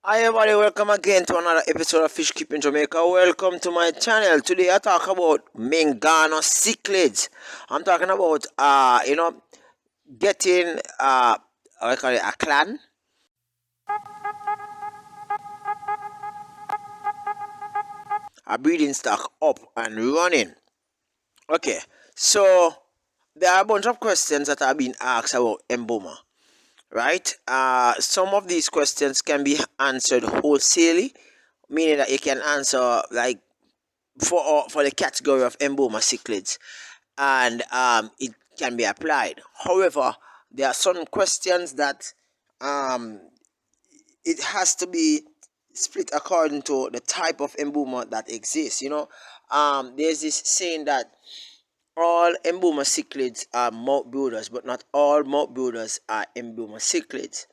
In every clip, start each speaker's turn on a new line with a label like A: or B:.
A: Hi everybody, welcome again to another episode of Fish Keeping Jamaica. Welcome to my channel. Today I talk about Maingano Cichlids. I'm talking about getting what I call it, a clan, a breeding stock up and running. Okay, so there are a bunch of questions that have been asked about Mbuma, right? Some of these questions can be answered wholesale, meaning that you can answer like for the category of Mbuma cichlids, and it can be applied. However, there are some questions that um, it has to be split according to the type of Mbuma that exists. There's this saying that all Mbuma cichlids are mouth builders, but not all mouth builders are Mbuma cichlids,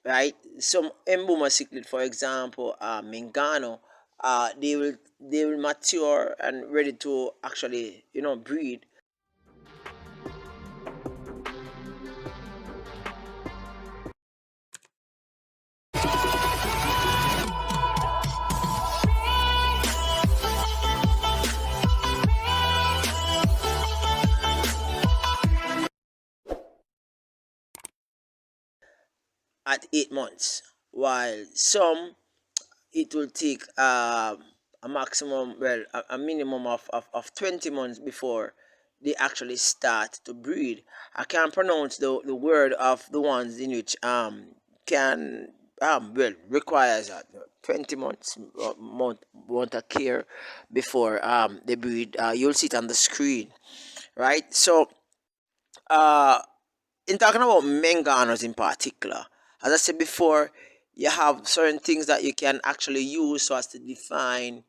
A: right? Some Mbuma cichlid, for example, Maingano, they will mature and ready to actually breed at 8 months, while some it will take a maximum, well, a minimum of 20 months before they actually start to breed. I can't pronounce the word of the ones in which can well requires 20 months want a care before they breed. You'll see it on the screen, right? So uh in talking about manganos in particular, as I said before, you have certain things that you can actually use so as to define,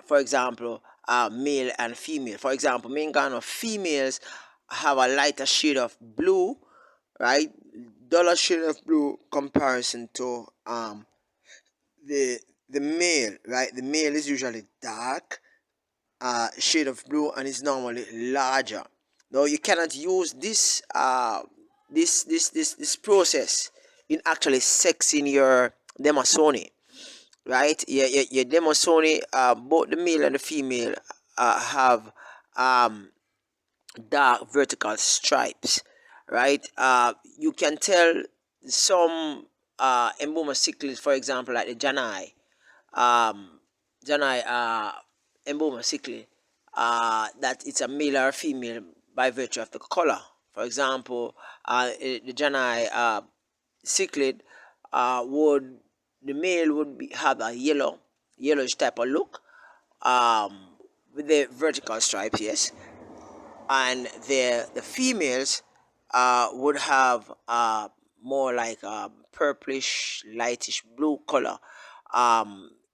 A: for example, male and female. For example, mangano females have a lighter shade of blue, right? Duller shade of blue comparison to the the male, right? The male is usually dark shade of blue and is normally larger. Now you cannot use this process in actually sexing your demasoni, right? Your demasoni, both the male and the female have um, dark vertical stripes, right? You can tell some Mbuma cichlids, for example, like the Janai, um, Janai Mbuma cichlid, that it's a male or female by virtue of the color. For example, the Janai cichlid would the male would have a yellowish type of look, with the vertical stripes, yes, and the females would have more like a purplish lightish blue color,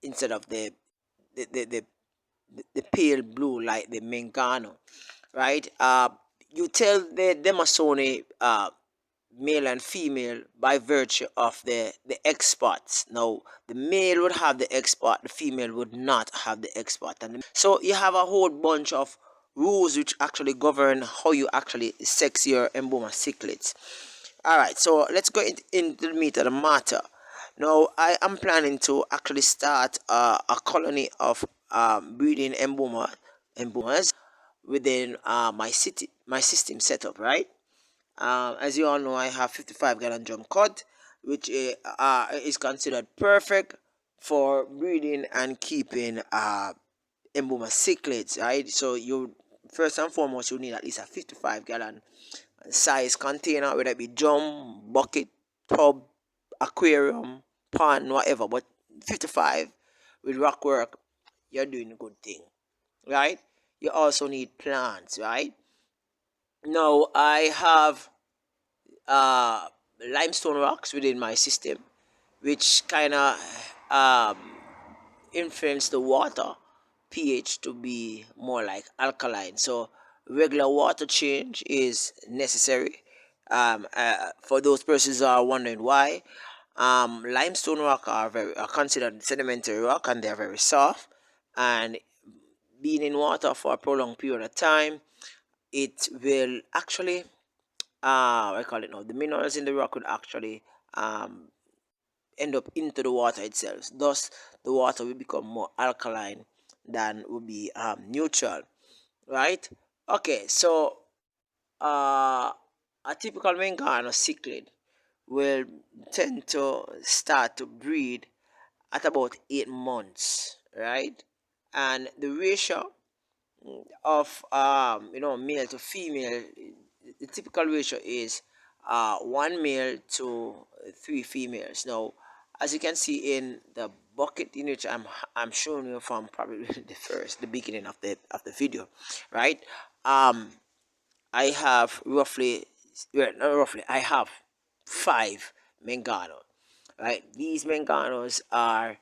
A: instead of the, the, the, the pale blue like the Mangano, right? You tell the Demasone male and female by virtue of the X spots. Now, the male would have the X spot, the female would not have the X spot. So you have a whole bunch of rules which actually govern how you actually sex your Mbuma cichlids. Alright, so let's go into the meat of the matter. Now, I am planning to actually start a colony of breeding Mbunas within my system setup, right? As you all know, I have 55-gallon drum cut, which is considered perfect for breeding and keeping Mbuma cichlids, right? So you first and foremost you need at least a 55-gallon size container, whether it be drum, bucket, tub, aquarium, pond, whatever. But 55 with rock work, you're doing a good thing, right? You also need plants, right? Now I have uh, limestone rocks within my system, which kind of um, influence the water pH to be more like alkaline. So regular water change is necessary. For those persons who are wondering why, limestone rock are considered sedimentary rock, and they're very soft. And being in water for a prolonged period of time, it will actually I call it now, the minerals in the rock would actually um, end up into the water itself. Thus, the water will become more alkaline than will be neutral, right? Okay, so a typical Maingano cichlid will tend to start to breed at about 8 months, right? And the ratio of male to female, the typical ratio is 1 male to 3 females. Now, as you can see in the bucket in which I'm showing you from, probably the beginning of the video, right? I have roughly, well, not roughly, I have 5 Maingano, right? These Mainganos are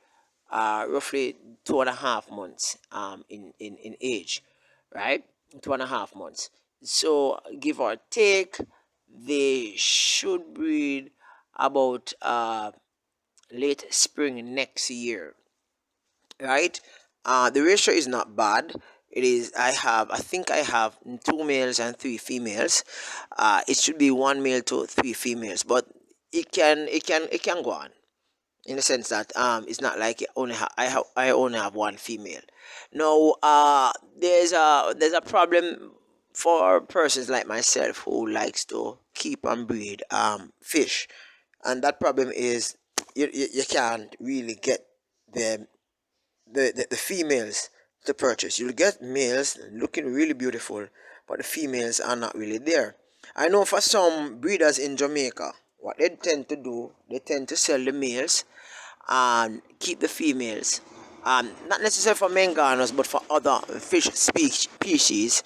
A: roughly 2.5 months in age, right? 2.5 months. So give or take, they should breed about late spring next year, right? The ratio is not bad. It is, I think I have 2 males and 3 females. It should be 1 male to 3 females, but it can go on, in the sense that it's not like I only have 1 female. Now there's a problem for persons like myself who likes to keep and breed fish, and that problem is you can't really get them the females to purchase. You'll get males looking really beautiful, but the females are not really there. I know for some breeders in Jamaica, what they tend to do, they tend to sell the males and keep the females. Not necessarily for manganos, but for other fish species,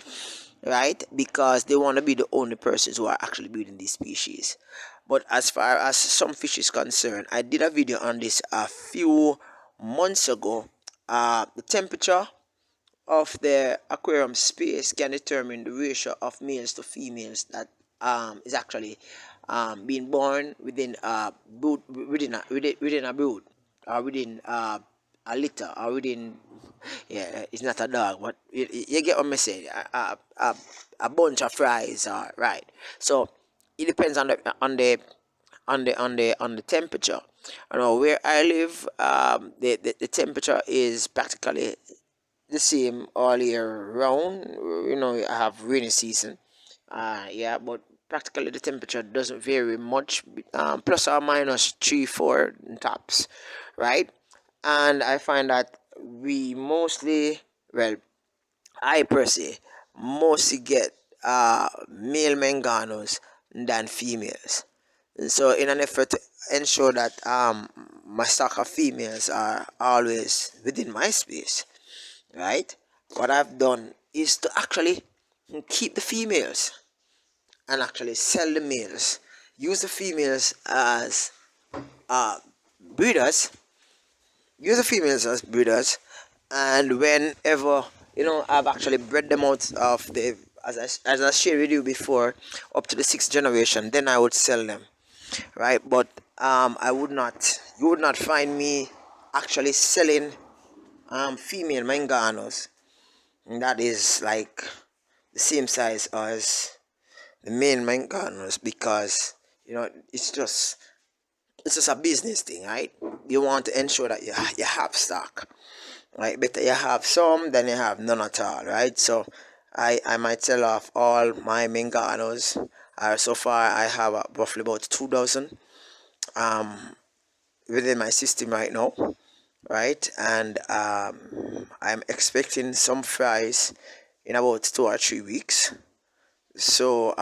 A: right? Because they want to be the only persons who are actually breeding these species. But as far as some fish is concerned, I did a video on this a few months ago. The temperature of the aquarium space can determine the ratio of males to females that is actually being born within a brood, within a brood, or within a litter, or within, yeah, it's not a dog, but you get what I'm saying. A bunch of fries, right? So it depends on the temperature. I know where I live, the temperature is practically the same all year round. I have rainy season, yeah, but practically the temperature doesn't vary much, plus or minus 3 4 tops, right? And I find that we mostly, well, I per se mostly get male manganos than females. And so in an effort to ensure that my stock of females are always within my space, right? What I've done is to actually keep the females and actually sell the males. Use the females as breeders. Use the females as breeders, and whenever I've actually bred them out of the, as I shared with you before, up to the 6th generation, then I would sell them, right? But you would not find me actually selling female manganos that is like the same size as the male manganos, because it's just a business thing, right? You want to ensure that you have stock, right? Better you have some than you have none at all, right? So I might sell off all my manganos. So far I have roughly about 2,000 within my system right now, right? And I'm expecting some fries in about 2 or 3 weeks. So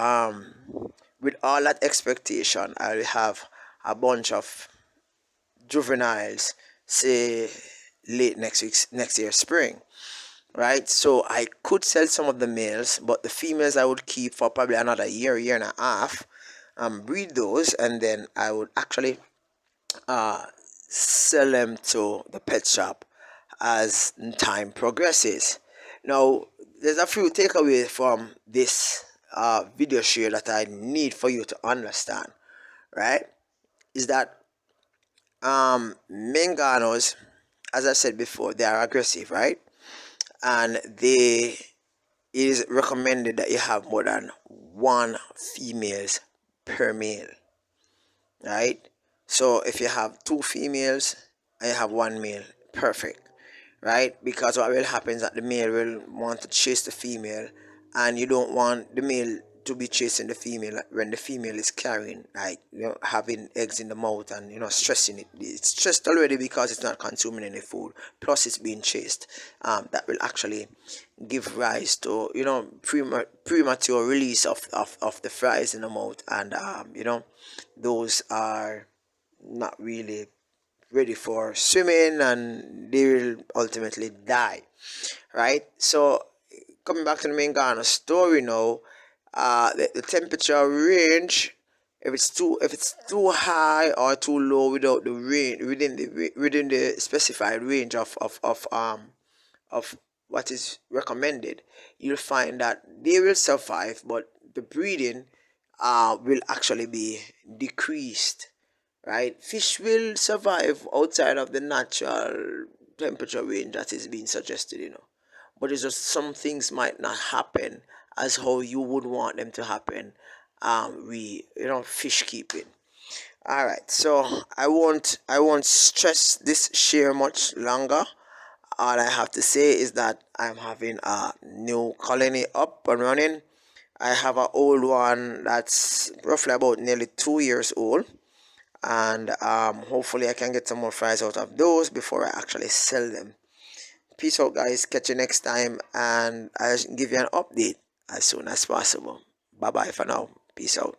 A: with all that expectation, I will have a bunch of juveniles, say late next year spring, right? So I could sell some of the males, but the females I would keep for probably another year and a half, breed those, and then I would actually sell them to the pet shop as time progresses. Now, there's a few takeaways from this video share that I need for you to understand, right? Is that manganos, as I said before, they are aggressive, right? And it is recommended that you have more than 1 females per male, right? So if you have two females and you have one male, perfect, right? Because what will happen is that the male will want to chase the female, and you don't want the male to be chasing the female when the female is carrying, like, having eggs in the mouth and stressing it. It's stressed already because it's not consuming any food, plus it's being chased. That will actually give rise to premature release of the flies in the mouth, and those are not really ready for swimming, and they will ultimately die, right? So coming back to the Maingano story now, the temperature range, if it's too high or too low without the range, within the specified range of what is recommended, you'll find that they will survive, but the breeding will actually be decreased, right? Fish will survive outside of the natural temperature range that is being suggested, but it's just some things might not happen as how you would want them to happen. Fish keeping. All right, so I won't stress this share much longer. All I have to say is that I'm having a new colony up and running. I have an old one that's roughly about nearly 2 years old, and hopefully I can get some more fries out of those before I actually sell them. Peace out, guys. Catch you next time, and I'll give you an update as soon as possible. Bye bye for now. Peace out.